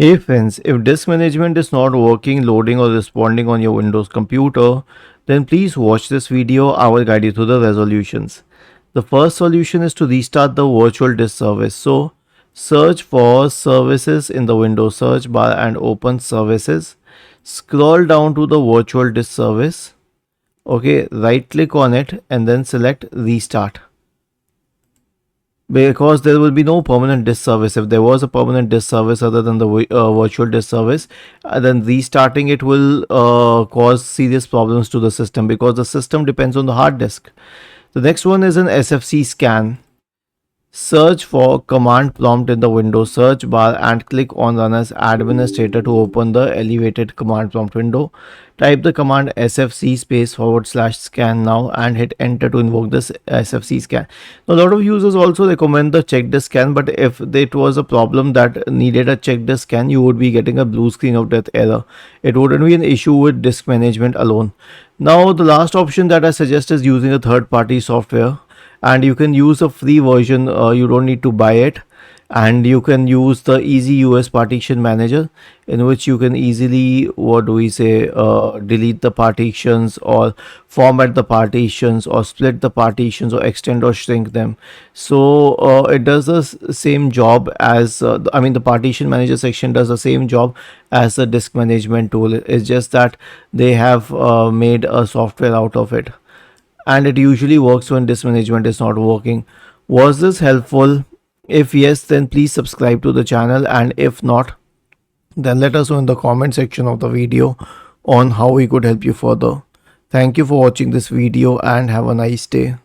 Hey friends, if disk management is not working, loading or responding on your Windows computer, then please watch this video. I will guide you through the resolutions. The first solution is to restart the virtual disk service. So search for services in the Windows search bar and open services. Scroll down to the virtual disk service. Okay, right click on it and then select restart, because there will be no permanent disk service. If there was a permanent disk service other than the virtual disk service, then restarting it will cause serious problems to the system, because the system depends on the hard disk. The next one is an SFC scan. Search for command prompt in the Windows search bar and click on Run as Administrator to open the elevated command prompt window. Type the command sfc /scan now and hit enter to invoke this SFC scan. Now, a lot of users also recommend the check disk scan, but if it was a problem that needed a check disk scan, you would be getting a blue screen of death error. It wouldn't be an issue with disk management alone. Now, the last option that I suggest is using a third-party software, and you can use a free version. You don't need to buy it, and you can use the Easy US Partition Manager, in which you can easily, what do we say, delete the partitions or format the partitions or split the partitions or extend or shrink them. So it does the same job as the partition manager section does the same job as the disk management tool. It's just that they have made a software out of it, and it usually works when disk management is not working. Was this helpful? If yes, then please subscribe to the channel, and if not, then let us know in the comment section of the video on how we could help you further. Thank you for watching this video and have a nice day.